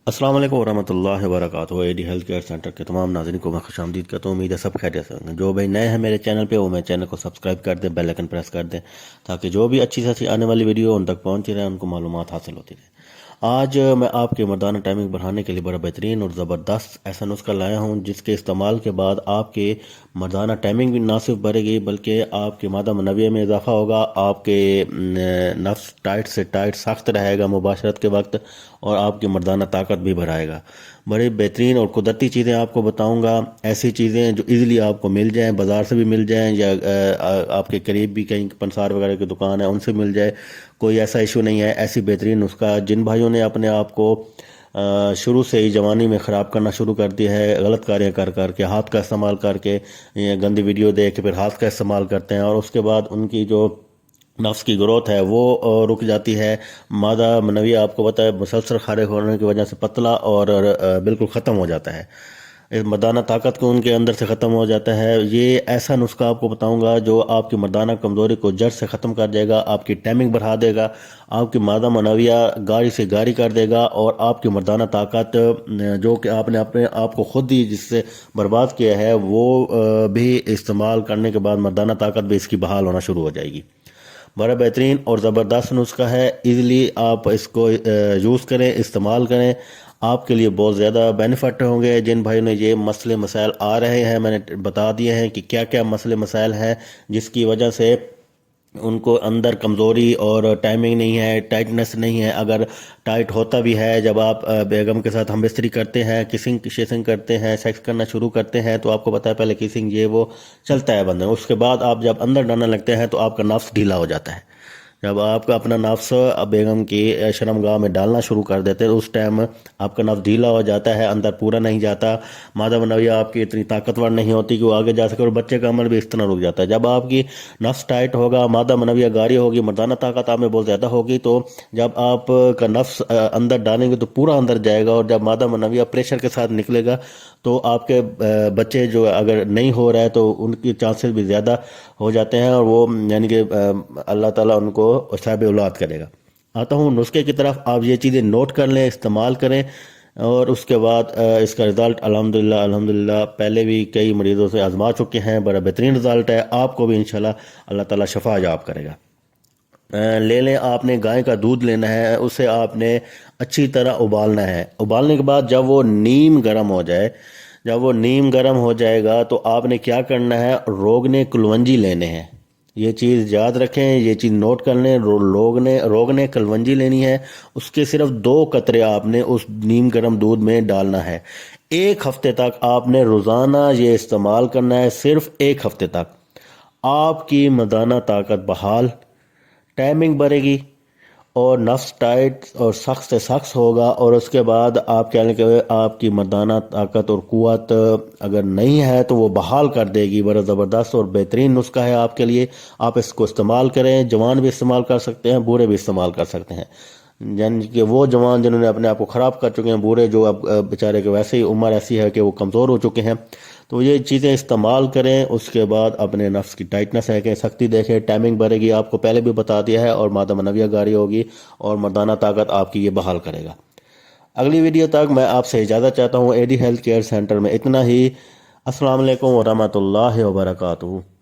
السلام علیکم ورحمۃ اللہ وبرکاتہ۔ اے ڈی ہیلتھ کیئر سینٹر کے تمام ناظرین کو میں خوش آمدید کرتا ہوں۔ امید ہے سب خیریت سے ہوں گے۔ جو بھائی نئے ہیں میرے چینل پہ وہ میرے چینل کو سبسکرائب کر دیں، بیل آئکن پریس کر دیں تاکہ جو بھی اچھی سے اچھی آنے والی ویڈیو ان تک پہنچتی رہے، ان کو معلومات حاصل ہوتی رہے۔ آج میں آپ کے مردانہ ٹائمنگ بڑھانے کے لیے بڑا بہترین اور زبردست ایسا نسخہ لایا ہوں جس کے استعمال کے بعد آپ کے مردانہ ٹائمنگ بھی نہ صرف بڑھے گی بلکہ آپ کے مادہ منویہ میں اضافہ ہوگا، آپ کے نفس ٹائٹ سے ٹائٹ سخت رہے گا مباشرت کے وقت، اور آپ کی مردانہ طاقت بھی بڑھائے گا۔ بڑی بہترین اور قدرتی چیزیں آپ کو بتاؤں گا، ایسی چیزیں جو ایزیلی آپ کو مل جائیں، بازار سے بھی مل جائیں یا آپ کے قریب بھی کہیں پنسار وغیرہ کی دکان ہے ان سے مل جائے، کوئی ایسا ایشو نہیں ہے۔ ایسی بہترین نسخہ جن بھائیوں نے اپنے آپ کو شروع سے ہی جوانی میں خراب کرنا شروع کر دیا ہے، غلط کاریاں کر کر کے، ہاتھ کا استعمال کر کے، گندی ویڈیو دیکھ کے پھر ہاتھ کا استعمال کرتے ہیں، اور اس کے بعد ان کی جو نفس کی گروتھ ہے وہ رک جاتی ہے۔ مادہ منویہ آپ کو پتہ ہے مسلسل خارج ہونے کی وجہ سے پتلا اور بالکل ختم ہو جاتا ہے، اس مردانہ طاقت کو ان کے اندر سے ختم ہو جاتا ہے۔ یہ ایسا نسخہ آپ کو بتاؤں گا جو آپ کی مردانہ کمزوری کو جڑ سے ختم کر دے گا، آپ کی ٹائمنگ بڑھا دے گا، آپ کی مادہ منویہ گاڑی سے گاڑی کر دے گا، اور آپ کی مردانہ طاقت جو کہ آپ نے اپنے آپ کو خود ہی جس سے برباد کیا ہے وہ بھی استعمال کرنے کے بعد مردانہ طاقت بھی اس کی بحال ہونا شروع ہو جائے گی۔ بڑا بہترین اور زبردست نسخہ ہے، ایزیلی آپ اس کو یوز کریں، استعمال کریں، آپ کے لیے بہت زیادہ بینیفٹ ہوں گے۔ جن بھائیوں نے یہ مسئلے مسائل آ رہے ہیں میں نے بتا دیے ہیں کہ کیا کیا مسئلے مسائل ہیں جس کی وجہ سے ان کو اندر کمزوری اور ٹائمنگ نہیں ہے، ٹائٹنس نہیں ہے۔ اگر ٹائٹ ہوتا بھی ہے، جب آپ بیگم کے ساتھ ہم بستری کرتے ہیں، کسنگ شیسنگ کرتے ہیں، سیکس کرنا شروع کرتے ہیں تو آپ کو پتہ ہے پہلے کسنگ یہ وہ چلتا ہے بندے، اس کے بعد آپ جب اندر ڈالنے لگتے ہیں تو آپ کا نفس ڈھیلا ہو جاتا ہے۔ جب آپ کا اپنا نفس بیگم کی شرمگاہ میں ڈالنا شروع کر دیتے ہیں اس ٹائم آپ کا نفس ڈھیلا ہو جاتا ہے، اندر پورا نہیں جاتا، مادہ منویہ آپ کی اتنی طاقتور نہیں ہوتی کہ وہ آگے جا سکے، اور بچے کا عمل بھی اس طرح رک جاتا ہے۔ جب آپ کی نفس ٹائٹ ہوگا، مادہ منویہ گاری ہوگی، مردانہ طاقت آپ میں بہت زیادہ ہوگی، تو جب آپ کا نفس اندر ڈالیں گے تو پورا اندر جائے گا، اور جب مادہ منویہ پریشر کے ساتھ نکلے گا تو آپ کے بچے جو اگر نہیں ہو رہا ہے تو ان کی چانسز بھی زیادہ ہو جاتے ہیں، اور وہ یعنی کہ اللہ تعالیٰ ان کو صاحب اولاد کرے گا۔ آتا ہوں نسخے کی طرف، آپ یہ چیزیں نوٹ کر لیں، استعمال کریں، اور اس کے بعد اس کا رزلٹ الحمدللہ پہلے بھی کئی مریضوں سے آزما چکے ہیں، بڑا بہترین رزلٹ ہے، آپ کو بھی انشاءاللہ اللہ تعالیٰ شفا عجاب کرے گا۔ لے لیں، آپ نے گائے کا دودھ لینا ہے، اسے آپ نے اچھی طرح ابالنا ہے۔ ابالنے کے بعد جب وہ نیم گرم ہو جائے، جب وہ نیم گرم ہو جائے گا تو آپ نے کیا کرنا ہے، روگنے کلونجی لینے ہیں۔ یہ چیز یاد رکھیں، یہ چیز نوٹ کر لیں، روگنے کلونجی لینی ہے، اس کے صرف 2 قطرے آپ نے اس نیم گرم دودھ میں ڈالنا ہے۔ 1 ہفتے تک آپ نے روزانہ یہ استعمال کرنا ہے، صرف 1 ہفتے تک آپ کی مردانہ طاقت بحال، ٹائمنگ بڑھے گی، اور نفس ٹائٹ اور سخت سے سخت ہوگا، اور اس کے بعد آپ کہنے کہ آپ کی مردانہ طاقت اور قوت اگر نہیں ہے تو وہ بحال کر دے گی۔ بڑا زبردست اور بہترین نسخہ ہے آپ کے لیے، آپ اس کو استعمال کریں۔ جوان بھی استعمال کر سکتے ہیں، بوڑھے بھی استعمال کر سکتے ہیں، یعنی کہ وہ جوان جنہوں نے اپنے آپ کو خراب کر چکے ہیں، بوڑھے جو اب بیچارے کے ویسے ہی عمر ایسی ہے کہ وہ کمزور ہو چکے ہیں، تو یہ چیزیں استعمال کریں۔ اس کے بعد اپنے نفس کی ٹائٹنس ہے کہ سختی دیکھیں، ٹائمنگ بڑھے گی، آپ کو پہلے بھی بتا دیا ہے، اور مادہ منویہ گاری ہوگی، اور مردانہ طاقت آپ کی یہ بحال کرے گا۔ اگلی ویڈیو تک میں آپ سے اجازت چاہتا ہوں۔ اے ڈی ہیلتھ کیئر سینٹر میں اتنا ہی۔ السلام علیکم ورحمۃ اللہ وبرکاتہ۔